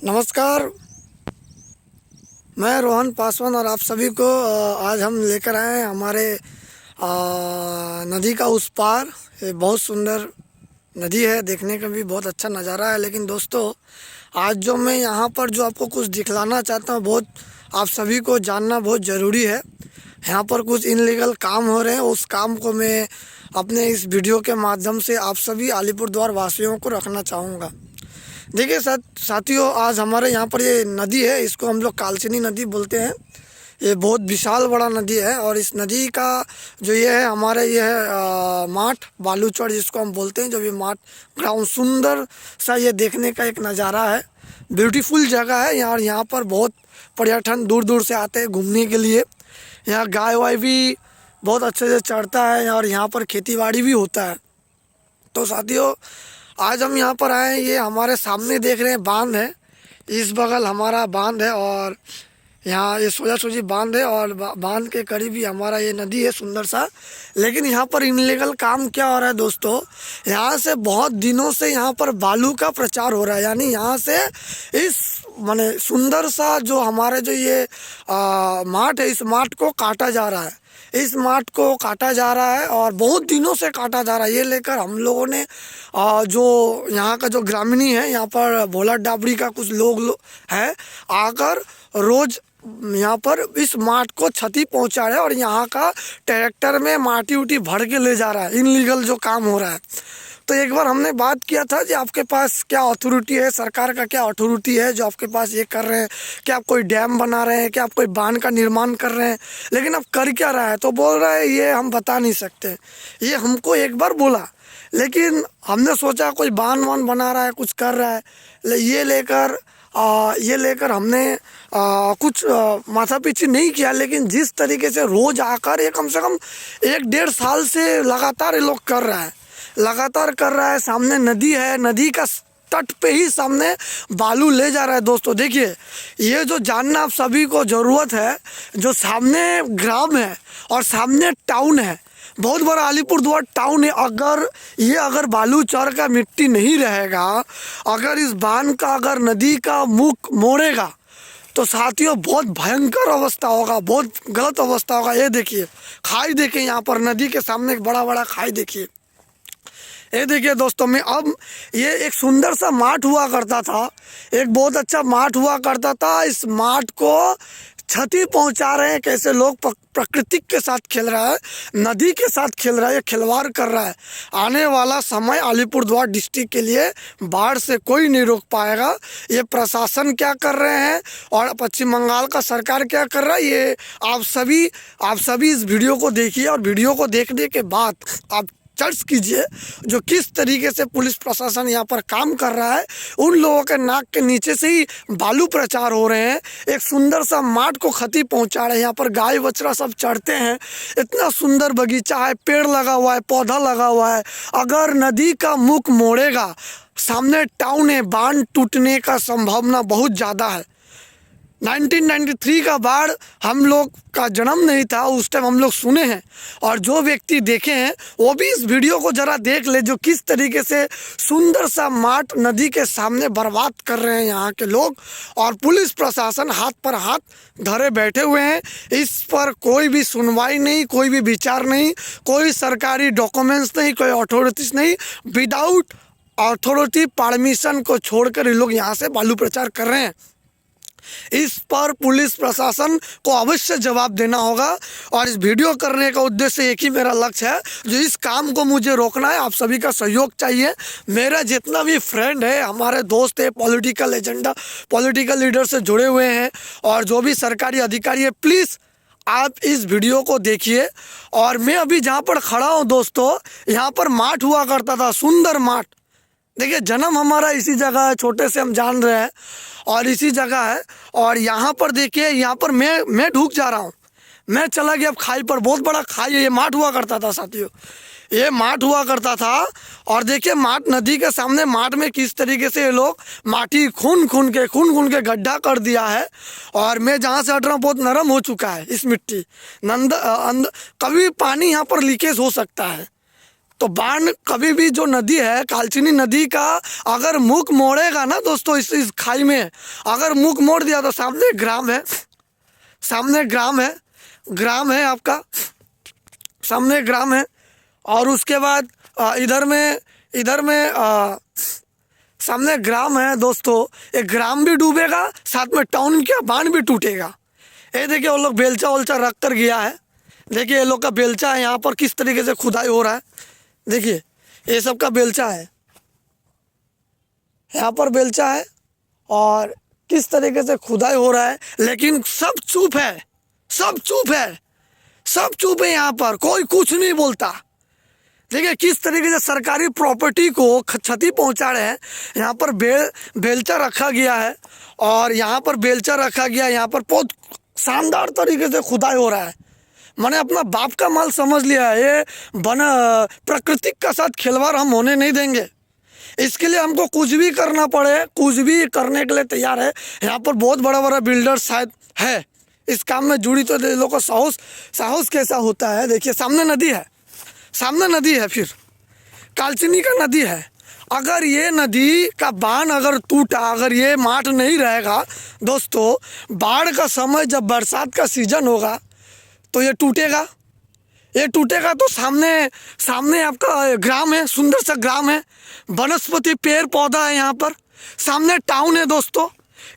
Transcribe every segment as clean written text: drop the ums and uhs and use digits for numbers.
नमस्कार, मैं रोहन पासवान और आप सभी को आज हम लेकर आए हैं हमारे नदी का उस पार। ये बहुत सुंदर नदी है, देखने का भी बहुत अच्छा नज़ारा है। लेकिन दोस्तों, आज जो मैं यहाँ पर जो आपको कुछ दिखलाना चाहता हूँ, बहुत आप सभी को जानना बहुत ज़रूरी है। यहाँ पर कुछ इनलीगल काम हो रहे हैं, उस काम को मैं अपने इस वीडियो के माध्यम से आप सभी अलीपुरद्वार वासियों को रखना चाहूँगा। देखिए साथियों, आज हमारे यहाँ पर ये नदी है, इसको हम लोग कालचिनी नदी बोलते हैं। ये बहुत विशाल बड़ा नदी है और इस नदी का जो ये है हमारे ये है माठ बालूचौड़ जिसको हम बोलते हैं। जो ये माठ ग्राउंड सुंदर सा ये देखने का एक नज़ारा है, ब्यूटीफुल जगह है यहाँ। यहाँ पर बहुत पर्यटन दूर दूर से आते हैं घूमने के लिए। यहाँ गाय वाय भी बहुत अच्छे से चढ़ता है और यहाँ पर खेती बाड़ी भी होता है। तो साथियों, आज हम यहाँ पर आए हैं, ये हमारे सामने देख रहे हैं बांध है, इस बगल हमारा बांध है और यहाँ ये सोजासुजी बांध है और बांध के करीब ही हमारा ये नदी है सुंदर सा। लेकिन यहाँ पर इनलीगल काम क्या हो रहा है दोस्तों, यहाँ से बहुत दिनों से यहाँ पर बालू का प्रचार हो रहा है। यानी यहाँ से इस माने सुंदर सा जो हमारे जो ये माठ है, इस माठ को काटा जा रहा है। इस माठ को काटा जा रहा है और बहुत दिनों से काटा जा रहा है। ये लेकर हम लोगों ने जो यहाँ का जो ग्रामीणी है, यहाँ पर भोला डाबड़ी का कुछ लोग है, आकर रोज यहाँ पर इस माठ को क्षति पहुँचा रहे हैं और यहाँ का ट्रैक्टर में माटी उटी भर के ले जा रहा है। इनलीगल जो काम हो रहा है। तो एक बार हमने बात किया था कि आपके पास क्या अथॉरिटी है, सरकार का क्या अथॉरिटी है जो आपके पास ये कर रहे हैं, क्या आप कोई डैम बना रहे हैं, क्या आप कोई बांध का निर्माण कर रहे हैं, लेकिन अब कर क्या रहा है। तो बोल रहा है ये हम बता नहीं सकते। ये हमको एक बार बोला, लेकिन हमने सोचा कोई बांध वान बना रहा है, कुछ कर रहा है। ये लेकर हमने कुछ माथा पीछी नहीं किया। लेकिन जिस तरीके से रोज आकर ये कम से कम 1-1.5 साल से लगातार ये लोग कर रहा है, लगातार कर रहा है। सामने नदी है, नदी का तट पे ही सामने बालू ले जा रहा है। दोस्तों देखिए, ये जो जानना आप सभी को ज़रूरत है, जो सामने ग्राम है और सामने टाउन है, बहुत बड़ा अलीपुरद्वार टाउन है। अगर बालूचौर का मिट्टी नहीं रहेगा, अगर इस बांध का अगर नदी का मुख मोड़ेगा तो साथियों बहुत भयंकर अवस्था होगा, बहुत गलत अवस्था होगा। ये देखिए खाई, देखिए यहाँ पर नदी के सामने एक बड़ा बड़ा खाई देखिए। ये देखिए दोस्तों, मैं अब ये एक सुंदर सा माठ हुआ करता था, एक बहुत अच्छा माठ हुआ करता था। इस माठ को क्षति पहुंचा रहे हैं। कैसे लोग प्रकृति के साथ खेल रहा है, नदी के साथ खेल रहा है, ये खिलवाड़ कर रहा है। आने वाला समय अलीपुरद्वार डिस्ट्रिक्ट के लिए बाढ़ से कोई नहीं रोक पाएगा। ये प्रशासन क्या कर रहे हैं और पश्चिम बंगाल का सरकार क्या कर रहा है, ये आप सभी इस वीडियो को देखिए और वीडियो को देखने के बाद आप चर्च कीजिए जो किस तरीके से पुलिस प्रशासन यहाँ पर काम कर रहा है। उन लोगों के नाक के नीचे से ही बालू प्रचार हो रहे हैं, एक सुंदर सा माठ को क्षति पहुँचा रहे हैं। यहाँ पर गाय बछड़ा सब चढ़ते हैं, इतना सुंदर बगीचा है, पेड़ लगा हुआ है, पौधा लगा हुआ है। अगर नदी का मुख मोड़ेगा, सामने टाउन है, बांध टूटने का संभावना बहुत ज़्यादा है। 1993 का बाढ़ हम लोग का जन्म नहीं था, उस टाइम हम लोग सुने हैं और जो व्यक्ति देखे हैं वो भी इस वीडियो को ज़रा देख ले, जो किस तरीके से सुंदर सा माठ नदी के सामने बर्बाद कर रहे हैं यहाँ के लोग। और पुलिस प्रशासन हाथ पर हाथ धरे बैठे हुए हैं। इस पर कोई भी सुनवाई नहीं, कोई भी विचार नहीं, कोई सरकारी डॉक्यूमेंट्स नहीं, कोई अथॉरिटीज नहीं। विदाउट अथॉरिटी परमिशन को छोड़कर ये लोग यहाँ से बालू प्रचार कर रहे हैं। इस पर पुलिस प्रशासन को अवश्य जवाब देना होगा। और इस वीडियो करने का उद्देश्य एक ही मेरा लक्ष्य है, जो इस काम को मुझे रोकना है। आप सभी का सहयोग चाहिए। मेरा जितना भी फ्रेंड है, हमारे दोस्त है, पॉलिटिकल एजेंडा, पॉलिटिकल लीडर से जुड़े हुए हैं और जो भी सरकारी अधिकारी है, प्लीज़ आप इस वीडियो को देखिए। और मैं अभी जहाँ पर खड़ा हूँ दोस्तों, यहाँ पर माठ हुआ करता था, सुंदर माठ। देखिए, जन्म हमारा इसी जगह है, छोटे से हम जान रहे हैं और इसी जगह है। और यहाँ पर देखिए, यहाँ पर मैं ढूक जा रहा हूँ, मैं चला गया अब खाई पर। बहुत बड़ा खाई है, ये माठ हुआ करता था साथियों, ये माठ हुआ करता था। और देखिए माठ नदी के सामने, माठ में किस तरीके से ये लोग माटी खून खून के गड्ढा कर दिया है। और मैं जहाँ से हट रहा हूँ बहुत नरम हो चुका है इस मिट्टी, कभी पानी यहाँ पर लीकेज हो सकता है। तो बाण कभी भी जो नदी है कालचिनी नदी का अगर मुख मोड़ेगा ना दोस्तों, इस खाई में अगर मुख मोड़ दिया तो सामने ग्राम है, सामने ग्राम है आपका, सामने ग्राम है। और उसके बाद इधर में सामने ग्राम है दोस्तों, एक ग्राम भी डूबेगा, साथ में टाउन का बांध भी टूटेगा। ये देखिए वो लोग बेलचा वलचा रख कर गया है। देखिए ये लोग का बेलचा है, यहाँ पर किस तरीके से खुदाई हो रहा है। देखिए ये सब का बेलचा है, यहाँ पर बेलचा है और किस तरीके से खुदाई हो रहा है। लेकिन सब चुप है, सब चुप है, सब चुप है, यहाँ पर कोई कुछ नहीं बोलता। देखिए किस तरीके से सरकारी प्रॉपर्टी को क्षति पहुंचा रहे हैं। यहाँ पर बेलचा रखा गया है और यहाँ पर बेलचा रखा गया है, यहाँ पर बहुत शानदार तरीके से खुदाई हो रहा है। मैंने अपना बाप का माल समझ लिया है। ये प्रकृति का साथ खिलवाड़ हम होने नहीं देंगे। इसके लिए हमको कुछ भी करना पड़े, कुछ भी करने के लिए तैयार है। यहाँ पर बहुत बड़ा बड़ा बिल्डर शायद है इस काम में जुड़ी, तो ये लोग का साहस कैसा होता है। देखिए सामने नदी है, सामने नदी है, फिर कालचिनी का नदी है। अगर ये नदी का बांध अगर टूटा, अगर ये मार्ट नहीं रहेगा दोस्तों, बाढ़ का समय जब बरसात का सीजन होगा तो ये टूटेगा। ये टूटेगा तो सामने आपका ग्राम है, सुंदर सा ग्राम है, वनस्पति पेड़ पौधा है। यहाँ पर सामने टाउन है दोस्तों,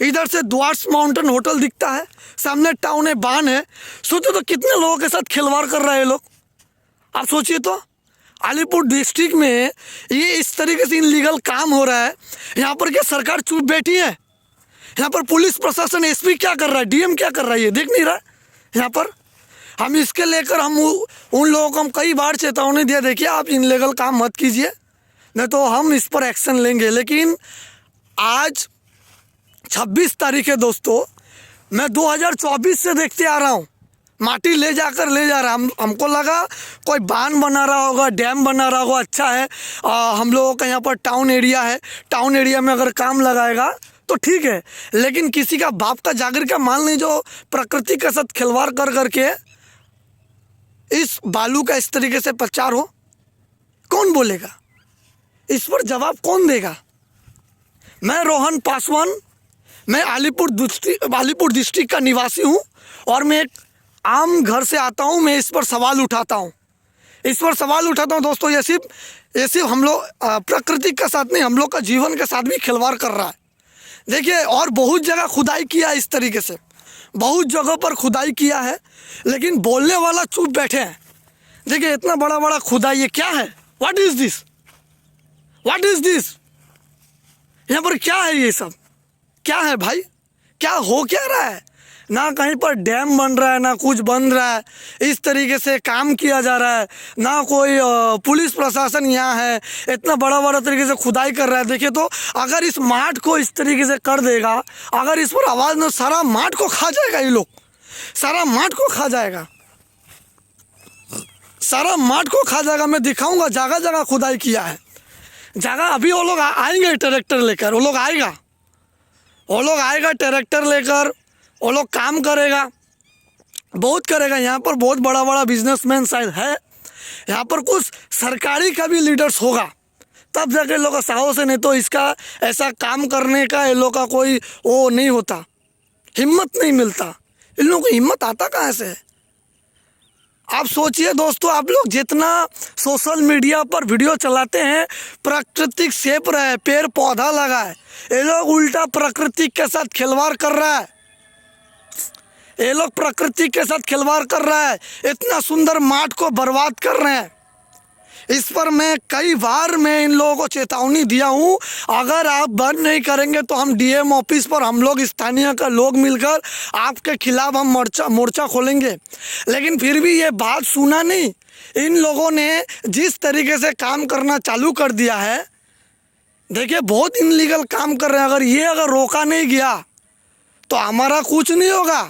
इधर से द्वार्स माउंटेन होटल दिखता है, सामने टाउन है, बांध है। सोचो तो कितने लोगों के साथ खिलवाड़ कर रहे हैं लोग। आप सोचिए तो अलीपुर डिस्ट्रिक्ट में ये इस तरीके से इनलीगल काम हो रहा है। यहाँ पर क्या सरकार चुप बैठी है? यहाँ पर पुलिस प्रशासन, एसपी क्या कर रहा है, डीएम क्या कर रहा है, ये देख नहीं रहा। यहाँ पर हम इसके लेकर हम उन लोगों को हम कई बार चेतावनी दिया, देखिए आप इनलीगल काम मत कीजिए, नहीं तो हम इस पर एक्शन लेंगे। लेकिन आज 26 तारीख है दोस्तों, मैं 2024 से देखते आ रहा हूँ माटी ले जा रहा है। हमको लगा कोई बांध बना रहा होगा, डैम बना रहा होगा, अच्छा है। हम लोगों का यहाँ पर टाउन एरिया है, टाउन एरिया में अगर काम लगाएगा तो ठीक है। लेकिन किसी का बाप का जागीर का माल नहीं जो प्रकृति के साथ खिलवाड़ कर करके इस बालू का इस तरीके से प्रचार हो, कौन बोलेगा? इस पर जवाब कौन देगा? मैं रोहन पासवान, मैं अलीपुर डिस्ट्रिक्ट का निवासी हूँ और मैं एक आम घर से आता हूँ। मैं इस पर सवाल उठाता हूँ, इस पर सवाल उठाता हूँ दोस्तों। ये सिर्फ हम लोग प्रकृति के साथ नहीं, हम लोग का जीवन के साथ भी खिलवाड़ कर रहा है। देखिए और बहुत जगह खुदाई किया है, इस तरीके से बहुत जगह पर खुदाई किया है, लेकिन बोलने वाला चुप बैठे हैं। देखिए इतना बड़ा बड़ा खुदाई, ये क्या है? What is this, what is this? यहाँ पर क्या है? ये सब क्या है भाई? क्या हो क्या रहा है? ना कहीं पर डैम बन रहा है, ना कुछ बन रहा है, इस तरीके से काम किया जा रहा है। ना कोई पुलिस प्रशासन यहाँ है, इतना बड़ा बड़ा तरीके से खुदाई कर रहा है। देखिए तो अगर इस माठ को इस तरीके से कर देगा, अगर इस पर आवाज़ न, सारा माठ को खा जाएगा। ये लोग सारा माठ को खा जाएगा, सारा माठ को खा जाएगा। मैं दिखाऊंगा, जगह जगह खुदाई किया है, जगह। अभी वो लोग आएंगे ट्रैक्टर लेकर, वो लोग आएगा ट्रैक्टर लेकर, वो लोग काम करेगा, बहुत करेगा। यहाँ पर बहुत बड़ा बड़ा बिजनेसमैन शायद है, यहाँ पर कुछ सरकारी का भी लीडर्स होगा, तब जाके लोग का साहस है। नहीं तो इसका ऐसा काम करने का इन लोग का कोई वो नहीं होता, हिम्मत नहीं मिलता। इन लोगों को हिम्मत आता कहाँ से है? आप सोचिए दोस्तों, आप लोग जितना सोशल मीडिया पर वीडियो चलाते हैं, प्राकृतिक सेप रहे हैं, पेड़ पौधा लगा है, ये लोग उल्टा प्रकृति के साथ खिलवाड़ कर रहा है। ये लोग प्रकृति के साथ खिलवाड़ कर रहा है, इतना सुंदर माठ को बर्बाद कर रहे हैं। इस पर मैं कई बार मैं इन लोगों को चेतावनी दिया हूँ, अगर आप बंद नहीं करेंगे तो हम डीएम ऑफिस पर हम लोग स्थानीय का लोग मिलकर आपके खिलाफ हम मोर्चा खोलेंगे। लेकिन फिर भी ये बात सुना नहीं। इन लोगों ने जिस तरीके से काम करना चालू कर दिया है, देखिए बहुत इनलीगल काम कर रहे हैं। अगर रोका नहीं गया तो हमारा कुछ नहीं होगा।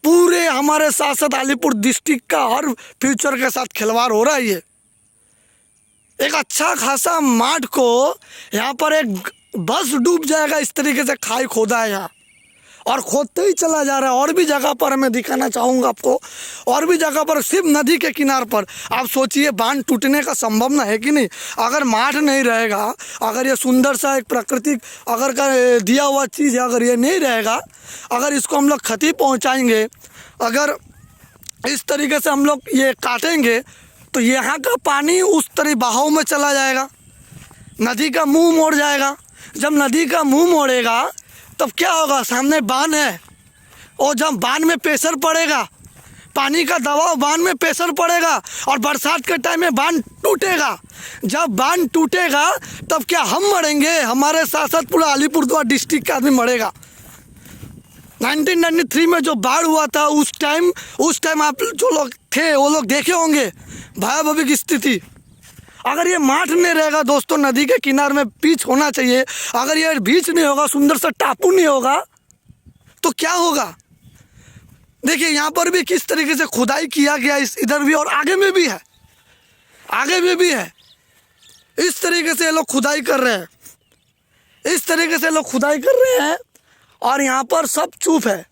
पूरे हमारे साथ साथ अलीपुर डिस्ट्रिक्ट का हर फ्यूचर के साथ खिलवाड़ हो रहा है। ये एक अच्छा खासा माठ को यहाँ पर एक बस डूब जाएगा, इस तरीके से खाई खोदा है यहाँ। और खोदते ही चला जा रहा है। और भी जगह पर मैं दिखाना चाहूँगा आपको, और भी जगह पर सिर्फ नदी के किनार पर। आप सोचिए बांध टूटने का संभावना है कि नहीं। अगर माठ नहीं रहेगा, अगर ये सुंदर सा एक प्राकृतिक अगर का दिया हुआ चीज़ है, अगर ये नहीं रहेगा, अगर इसको हम लोग क्षति पहुँचाएंगे, अगर इस तरीके से हम लोग ये काटेंगे, तो यहाँ का पानी उस तरह बहाव में चला जाएगा, नदी का मुंह मोड़ जाएगा। जब नदी का मुंह मोड़ेगा तब क्या होगा, सामने बांध है, और जब बांध में प्रेशर पड़ेगा, पानी का दबाव बांध में प्रेशर पड़ेगा, और बरसात के टाइम में बांध टूटेगा। जब बांध टूटेगा तब क्या हम मरेंगे, हमारे साथ साथ पूरा अलीपुरद्वार डिस्ट्रिक्ट का आदमी मरेगा। 1993 में जो बाढ़ हुआ था, उस टाइम आप जो लोग थे वो लोग देखे होंगे भयावह स्थिति। अगर ये माठ नहीं रहेगा दोस्तों, नदी के किनारे में बीच होना चाहिए, अगर ये बीच नहीं होगा, सुंदर सा टापू नहीं होगा, तो क्या होगा। देखिए यहाँ पर भी किस तरीके से खुदाई किया गया, इस इधर भी और आगे में भी है, आगे में भी है। इस तरीके से ये लोग खुदाई कर रहे हैं, इस तरीके से लोग खुदाई कर रहे हैं, और यहाँ पर सब चुप है,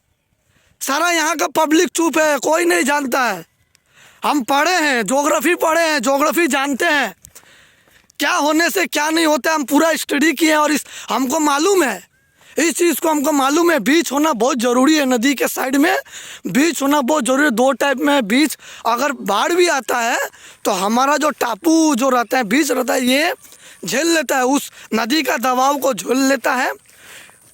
सारा यहाँ का पब्लिक चुप है, कोई नहीं जानता है। हम पढ़े हैं, ज्योग्राफी पढ़े हैं, ज्योग्राफी जानते हैं क्या होने से क्या नहीं होता है। हम पूरा स्टडी किए हैं और हमको मालूम है, इस चीज़ को हमको मालूम है। बीच होना बहुत ज़रूरी है, नदी के साइड में बीच होना बहुत ज़रूरी है। दो टाइप में बीच, अगर बाढ़ भी आता है तो हमारा जो टापू जो रहता है, बीच रहता है, ये झेल लेता है, उस नदी का दबाव को झेल लेता है।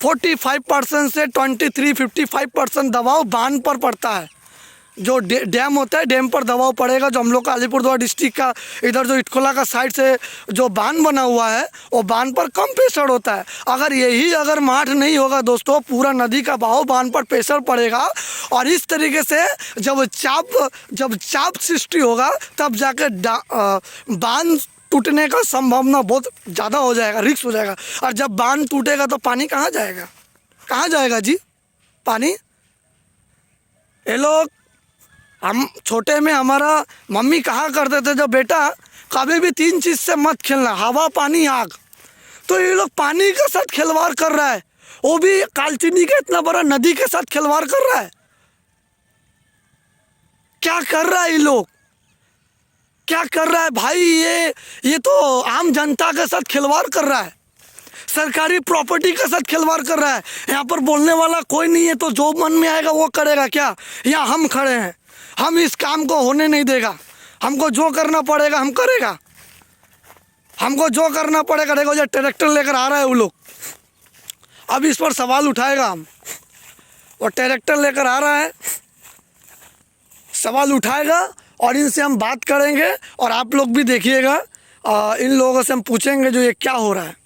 45% से 23-55% दबाव बांध पर पड़ता है। जो डैम होता है, डैम पर दबाव पड़ेगा। जो हम लोग का अलीपुरद्वार डिस्ट्रिक्ट का इधर जो इटखोला का साइड से जो बांध बना हुआ है, वो बांध पर कम प्रेशर होता है। अगर माठ नहीं होगा दोस्तों, पूरा नदी का बहाव बांध पर प्रेशर पड़ेगा, और इस तरीके से जब चाप सृष्टि होगा, तब जाकर बांध टूटने का संभावना बहुत ज़्यादा हो जाएगा, रिस्क हो जाएगा। और जब बांध टूटेगा तो पानी कहाँ जाएगा, कहाँ जाएगा जी पानी। ये लोग, हम छोटे में हमारा मम्मी कहा करते थे, जब बेटा कभी भी 3 चीज़ से मत खेलना, हवा, पानी, आग। तो ये लोग पानी के साथ खिलवाड़ कर रहा है, वो भी कालचिनी के इतना बड़ा नदी के साथ खिलवाड़ कर रहा है। क्या कर रहा है ये लोग, क्या कर रहा है भाई। ये तो आम जनता के साथ खिलवाड़ कर रहा है, सरकारी प्रॉपर्टी के साथ खिलवाड़ कर रहा है। यहाँ पर बोलने वाला कोई नहीं है, तो जो मन में आएगा वो करेगा क्या। यहाँ हम खड़े हैं, हम इस काम को होने नहीं देगा। हमको जो करना पड़ेगा हम करेगा, हमको जो करना पड़ेगा। देखो जो ट्रैक्टर लेकर आ रहा है वो लोग, अब इस पर सवाल उठाएगा हम। और ट्रैक्टर लेकर आ रहा है, सवाल उठाएगा, और इनसे हम बात करेंगे। और आप लोग भी देखिएगा, इन लोगों से हम पूछेंगे जो ये क्या हो रहा है।